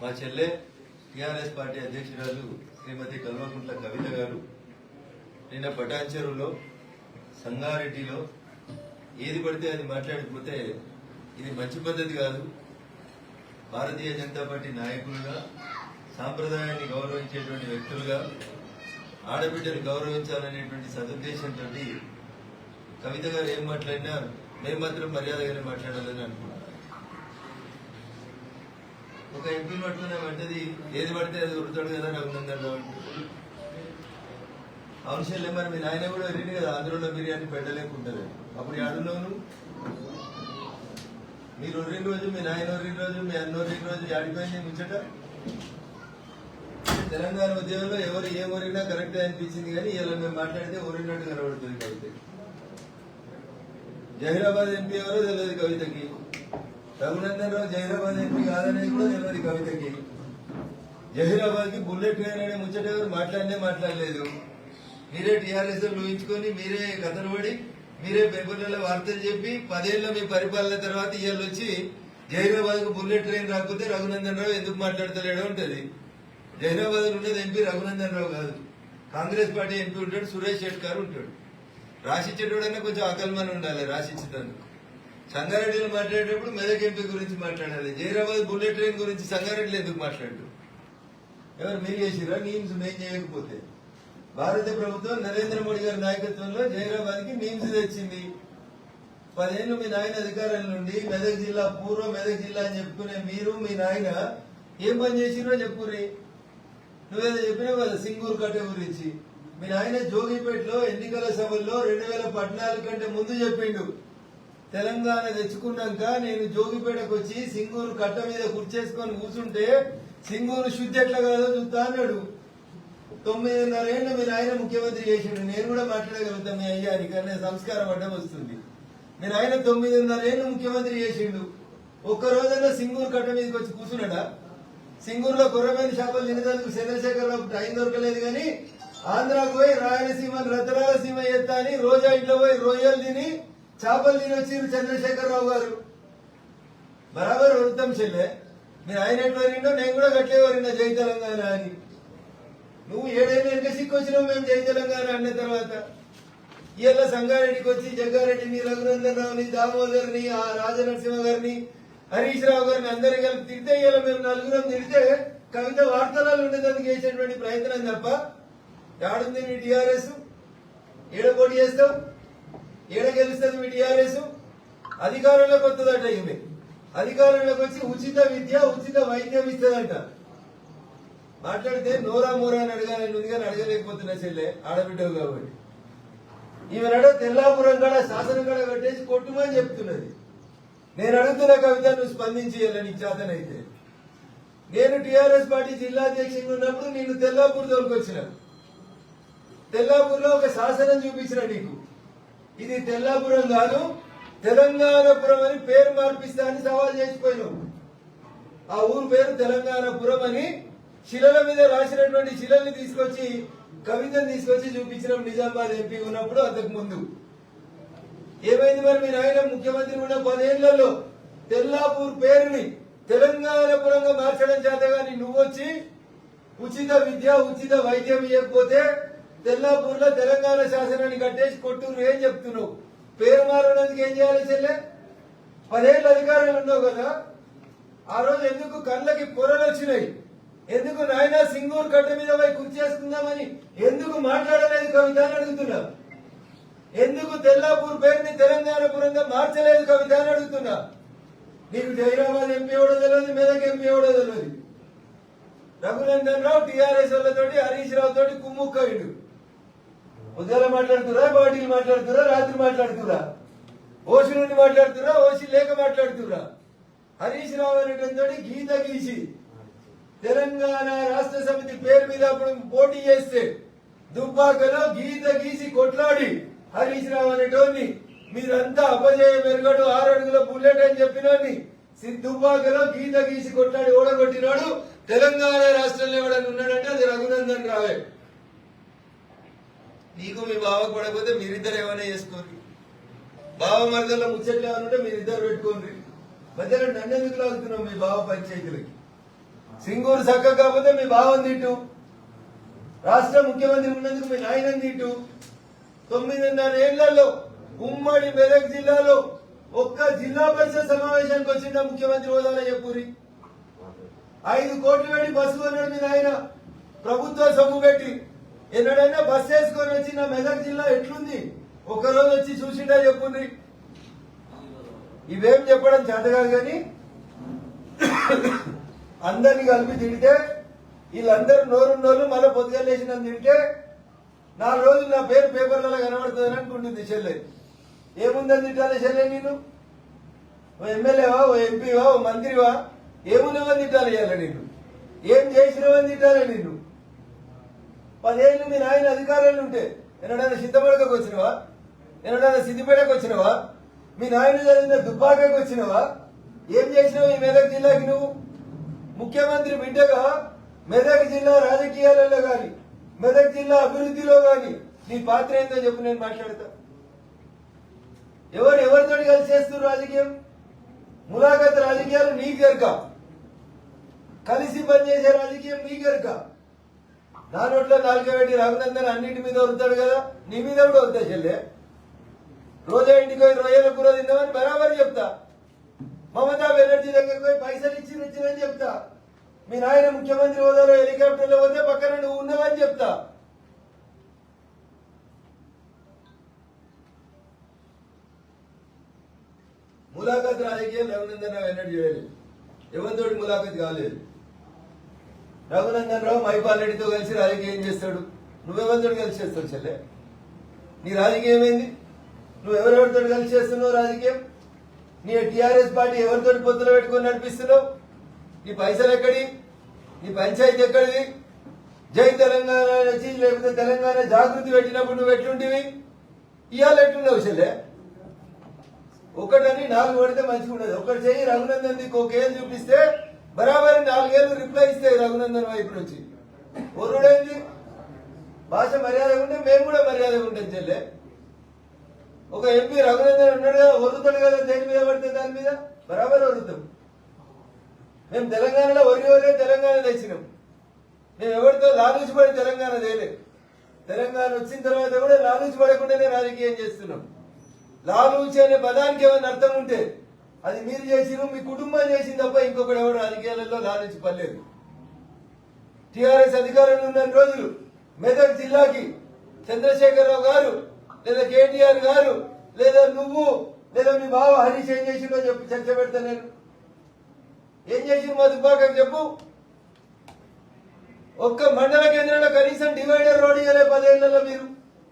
మా చెల్లె TRS party అధ్యక్షురాలు శ్రీమతి కల్వకుంట్ల కవిత గారు నిన్న పటాన్చెరులో సంగారెడ్డిలో ఏది పడితే అది మాట్లాడిపోతే ఇది మంచి పద్ధతి కాదు. భారతీయ జనతా పార్టీ నాయకులుగా సాంప్రదాయాన్ని గౌరవించేటువంటి వ్యక్తులుగా ఆడబిడ్డను గౌరవించాలనేటువంటి సదుద్దేశంతో కవిత గారు ఏం మాట్లాడినా మేము మాత్రం మర్యాదగానే మాట్లాడాలని అనుకున్నాం. ఒక ఎంపీని పట్టుకునే పడ్డది ఏది పడితే అది ఉరుతాడు కదా రఘునందన్ రావు. అవసరం మరి మీ నాయన కూడా వెళ్ళింది కదా ఆంధ్రలో బిర్యానీ పెట్టలేకుంటారు. అప్పుడు ఆడున్నాను మీరు ఒరిన రోజు మీ నాయన ఒరిన రోజు మీ అన్న ఒరిన రోజు ఆడిపోయింది ముచ్చట. తెలంగాణ ఉద్యమంలో ఎవరు ఏం ఒరిగినా కరెక్ట్ అనిపించింది కానీ ఇలా మేము మాట్లాడితే ఒరిగినట్టు కనబడుతుంది కవితకి. జహీరాబాద్ ఎంపీ ఎవరో తెలియదు కవితకి. రఘునందన్ రావు జహీరాబాద్ ఎంపీ కాదనేది కూడా తెలియదు కవితకి. జహీరాబాద్ కి బుల్లెట్ ట్రైన్ అనే ముచ్చట ఎవరు మాట్లాడలేదు. మీరే టీఆర్ఎస్ ఊహించుకొని మీరే కథలు పడి మీరే పేపర్లలో వార్తలు చెప్పి 10 ఏళ్ళ మీ పరిపాలన తర్వాత ఇవాళ వచ్చి జహీరాబాద్ కు బుల్లెట్ ట్రైన్ రాకపోతే రఘునందన్ రావు ఎందుకు మాట్లాడతలేడో ఉంటది. జహీరాబాద్ ఉన్నది ఎంపీ రఘునందన్ రావు కాదు, కాంగ్రెస్ పార్టీ ఎంపీ ఉంటాడు, సురేష్ షెట్కార్ ఉంటాడు. రాసిచ్చేటోడైనా కొంచెం అకల్మని ఉండాలి రాసిచ్చేందుకు. సంగారెడ్డిలో మాట్లాడేటప్పుడు మెదక్ ఎంపీ గురించి మాట్లాడాలి. జహీరాబాద్ బుల్లెట్ ట్రైన్ గురించి సంగారెడ్డిలో ఎందుకు మాట్లాడు? ఎవరు మీరు చేసిరా? నీమ్స్ మేము చేయకపోతే. భారత ప్రభుత్వం నరేంద్ర మోడీ గారి నాయకత్వంలో జహీరాబాద్ కి నీమ్స్ తెచ్చింది. 10 ఏళ్ళు మీ నాయన అధికారం నుండి మెదక్ జిల్లా పూర్వ మెదక్ జిల్లా అని చెప్పుకునే మీరు మీ నాయన ఏం పని చేసిరో చెప్పుర్రి. నువ్వేదో చెప్పినావు కదా సింగూరు కట్ట గురించి. మీ నాయన జోగిపేటలో ఎన్నికల సభల్లో 2014 కంటే ముందు చెప్పిండు, తెలంగాణ తెచ్చుకున్నాక నేను జోగిపేటకు వచ్చి సింగూరు కట్ట మీద కూర్చేసుకొని కూర్చుంటే సింగూరు శుద్ధి ఎట్లా కాదో చూస్తా అన్నాడు. 9.5 ఏళ్ళు మీరు ఆయన ముఖ్యమంత్రి చేసిండు. నేను కూడా మాట్లాడగలుగుతాను మీ అయ్యాని, కానీ సంస్కారం అడ్డం వస్తుంది. మీరు ఆయన 9.5 ఏళ్ళు ముఖ్యమంత్రి చేసిండు. ఒక్క రోజైనా సింగూరు కట్ట మీదకి వచ్చి కూర్చున్నాడా? సింగూరులో కొర్రమైన చేపలు తినేందుకు చంద్రశేఖరరావు టైం దొరకలేదు కానీ ఆంధ్రాకు పోయి రాయలసీమ రతరాలసీమ ఎత్తా అని రోజా ఇంట్లో పోయి రొయ్యలు తిని చేపలు తిని వచ్చిండ్రు చంద్రశేఖరరావు గారు. బరాబర్ వృత్తం చెల్లె. మీరు ఆయన ఎట్లా వరిండో నేను కూడా గట్లే వరిండా జై తెలంగాణ అని. నువ్వు 7 ఏళ్ళు వెనక సిక్కొచ్చినావు మేము జై తెలంగాణ అన్న తర్వాత. ఇవాళ సంగారెడ్డికి వచ్చి జగ్గారెడ్డిని, రఘునందన్ రావుని, దామోదర్ని, ఆ రాజనరసింహ గారిని, హరీష్ రావు గారిని అందరినీ కలిపి తిడితే ఇవాళ మేము నలుగురం తిడితే కవిత వార్తలలో ఉండేందుకు చేసేటువంటి ప్రయత్నం తప్ప ఏడుంది మీ టీఆర్ఎస్? ఏడ పోటీ చేస్తావు? ఏడ గెలుస్తుంది మీ టీఆర్ఎస్? అధికారంలోకి వస్తుందట. ఇవి అధికారంలోకి వచ్చి ఉచిత విద్య ఉచిత వైద్యం ఇస్తుందంట. మాట్లాడితే నోరా మోరా అని అడగాలని ఉంది కానీ అడగలేకపోతున్నా చెల్లె, ఆడబిడ్డవు కాబట్టి. ఈమెనాడో తెల్లాపురం కాడ శాసనం కాడ కట్టేసి కొట్టుమని చెప్తున్నది. నేను అడుగుతున్న కవిత నువ్వు స్పందించి నీకు చేతనైతే. నేను టీఆర్ఎస్ పార్టీ జిల్లా అధ్యక్షుడు ఉన్నప్పుడు నేను తెల్లాపూర్ తోలుకొచ్చిన. తెల్లాపూర్లో ఒక శాసనం చూపించిన నీకు. ఇది తెల్లాపురం కాదు తెలంగాణపురం అని పేరు మార్పిస్తా అని సవాల్ చేసిపోయినావు. ఆ ఊరు పేరు తెలంగాణపురం అని శిలల మీద రాసినటువంటి శిలల్ని తీసుకొచ్చి కవితను తీసుకొచ్చి చూపించినాం నిజామాబాద్ ఎంపీ ఉన్నప్పుడు. అంతకు ముందు ఏమైంది మరి? మీ నాయన ముఖ్యమంత్రి ఉన్న 10 ఏళ్లలో తెల్లాపూర్ పేరుని తెలంగాణపురంగా మార్చడం చేతగాని నువ్వు వచ్చి ఉచిత విద్య ఉచిత వైద్యం ఇవ్వకపోతే తెల్లాపూర్లో తెలంగాణ శాసనాన్ని కట్టేసి కొట్టూరు ఏం చెప్తున్నావు? పేరు మారడానికి ఏం చేయాలి చెల్లె? 10 ఏళ్ళు అధికారులు ఉన్నావు కదా, ఆ రోజు ఎందుకు కళ్ళకి పొరలు వచ్చినాయి? ఎందుకు నాయన సింగూరు కట్ట మీద పోయి కుర్చేసుకుందామని ఎందుకు మాట్లాడలేదు కవిత అని అడుగుతున్నా. ఎందుకు తెల్లాపూర్ పేరుని తెలంగాణపురంగా మార్చలేదు కవిత అని అడుగుతున్నా. నీకు జహీరాబాద్ ఎంపీ ఎవడో తెలియదు, మెదక్ ఎంపీ ఎవడో తెలియదు. రఘునందన్ రావు టీఆర్ఎస్ వాళ్ళతోటి హరీష్ రావు తోటి కుమ్ముక్కయిండు. ఉదయాల మాట్లాడుతురా, బాడీలు మాట్లాడుతురా, రాత్రి మాట్లాడుతురా, ఓసి నుండి మాట్లాడుతురా, ఓసి లేక మాట్లాడుతురా. హరీష్ రావు అనేటువంటి గీత గీసి తెలంగాణ రాష్ట్ర సమితి పేరు మీద అప్పుడు పోటీ చేస్తే దుబ్బాకలో గీత గీసి కొట్లాడి హరీష్ రావు అనేటోని మీరంతా అపజయం మెరుగడు 6 అడుగుల బుల్లెట్ అని చెప్పినోని దుబ్బాకలో గీత గీసి కొట్లాడి ఓడగొట్టినాడు. తెలంగాణ రాష్ట్రంలో ఎవడని ఉన్నాడంటే అది రఘునందన్ రావే. నీకు మీ బావ పడకపోతే మీరిద్దరు ఏమైనా చేసుకోండి. బావ మరదల్లో ముచ్చట్లు ఏమనుంటే మీరిద్దరు పెట్టుకోండి. మధ్యలో నన్నెందుకు లాగుతున్నావు మీ బావ పంచాయతీలకి? సింగూరు చక్క కాకపోతే మీ బావని తిట్టు, రాష్ట్ర ముఖ్యమంత్రి ఉన్నందుకు మీ నాయనని తిట్టు. 9.5 ఏళ్లలో ఉమ్మడి మెదక్ జిల్లాలో ఒక్క జిల్లా పరిషత్ సమావేశానికి వచ్చిన ముఖ్యమంత్రి హోదాలో చెప్పురి. 5 కోట్లు పెట్టి బస్సు కొన్నాడు మీ నాయన, ప్రభుత్వ సొమ్ము పెట్టి. ఎన్నడైనా బస్సు వేసుకొని వచ్చి నా మెదక్ జిల్లా ఎట్లుంది ఒకరోజు వచ్చి చూసిండా చెప్పుండ్రి. ఇవేం చెప్పడం చేతగాదు కానీ అందరినీ కలిపి తిడితే వీళ్ళందరూ నోరు మళ్ళీ పొద్దుగలేసిన తింటే 4 రోజులు నా పేరు పేపర్లలో కనబడుతుందని అనుకుంటుంది చెల్లె. ఏముందని తిట్టాలి చెల్లె? నేను ఓ ఎమ్మెల్యేవా, ఓ ఎంపీవా, ఓ మంత్రివా? ఏమున్నావని తిట్టాలి ఇవాళ? నేను ఏం చేసినావని తిట్టాలి? నిన్ను 10 ఏళ్ళు మీ నాయన అధికారాలు ఉంటే ఎన్నడైనా సిద్ధపడకకు వచ్చినవా? ఎన్నడైనా సిద్దిపేటకు వచ్చినవా? మీ నాయన చదివిన దుబ్బాకకు వచ్చినవా? ఏం చేసినావు ఈ మెదక్ జిల్లాకి? నువ్వు ముఖ్యమంత్రి బిడ్డగా మెదక్ జిల్లా రాజకీయాలలో గాని మెదక్ జిల్లా అభివృద్ధిలో గాని నీ పాత్ర ఏందో చెప్పు, నేను మాట్లాడతా. ఎవరితో కలిసి చేస్తున్నారు రాజకీయం? ములాఖత్ రాజకీయాలు నీకు ఎరక, కలిసి పనిచేసే రాజకీయం నీకు ఎరక. నా నోట్లో నాలుగు పెట్టి రఘునందన్ అన్నింటి మీద వరుతాడు కదా, నీ మీద కూడా వరుతా చెల్లె. రోజా ఇంటికి పోయి రొయ్యల కూర తిందామని బరాబరి చెప్తా. మమతా బెనర్జీ దగ్గరికి పోయి పైసలు ఇచ్చినని చెప్తా. మీ నాయన ముఖ్యమంత్రి హోదాలో హెలికాప్టర్లో పోతే పక్కన నువ్వు ఉన్నావని చెప్తా. ములాఖత్ రాజకీయం రఘునందన్ రావు ఎన్నడూ చేయలేదు, ఎవరితోటి ములాఖత్ కాలేదు. రఘునందన్ రావు మైపాల్ రెడ్డితో కలిసి రాజకీయం చేస్తాడు, నువ్వెవరితో కలిసి చేస్తావు చెల్లె? నీ రాజకీయం ఏంది? నువ్వు ఎవరెవరితో కలిసి చేస్తున్నావు రాజకీయం? నీ టీఆర్ఎస్ పార్టీ ఎవరితో పొత్తులు పెట్టుకుని నడిపిస్తున్నావు? నీ పైసలు ఎక్కడి? నీ పంచాయతీ ఎక్కడిది? జై తెలంగాణ వచ్చి లేకపోతే తెలంగాణ జాగృతి పెట్టినప్పుడు నువ్వు ఎట్లుంటివి? ఇవాళ ఎట్లున్నావు చెల్లె? ఒకటని 4 పడితే మంచిగా ఉండదు. ఒకటి చెయ్యి రఘునందన్ ఒక ఏళ్ళు చూపిస్తే బరాబరి 4 ఏళ్ళు రిప్లై ఇస్తాయి రఘునందన్ వైపు నుంచి. ఒరుడైంది భాష మర్యాద ఉంటే మేము కూడా మర్యాదగా ఉంటాం చెల్లె. ఒక ఎంపీ రఘునందన్ ఉన్నాడు కదా, ఒరుతాడు కదా, దేని మీద పడితే దాని మీద బరాబర్ ఒరుతాం. మేము తెలంగాణలో ఒరే తెలంగాణ తెచ్చినాం. మేము ఎవరితో లాలూచి పడి తెలంగాణ తేలే. తెలంగాణ వచ్చిన తర్వాత కూడా లాలూచి పడకుండానే రాజకీయం చేస్తున్నాం. లాలూచి అనే పదానికి ఏమైనా అర్థం ఉంటే అది మీరు చేసిరు, మీ కుటుంబం చేసింది తప్ప ఇంకొకటి ఎవరు రాజకీయాలలో లాలూచి పడలేదు. టీఆర్ఎస్ అధికారంలో ఉన్న రోజులు మెదక్ జిల్లాకి చంద్రశేఖరరావు గారు లేదా కేటీఆర్ గారు లేదా నువ్వు లేదా మీ బావ హరీష్ ఏం చేసిందో చెప్పి చర్చ పెడతా. నేను ఏం చేసిండు మా దుబ్బాకకు చెప్పు. ఒక్క మండల కేంద్రంలో కనీసం డివైడర్ రోడ్ ఇవ్వలే 10 ఏళ్లలో మీరు.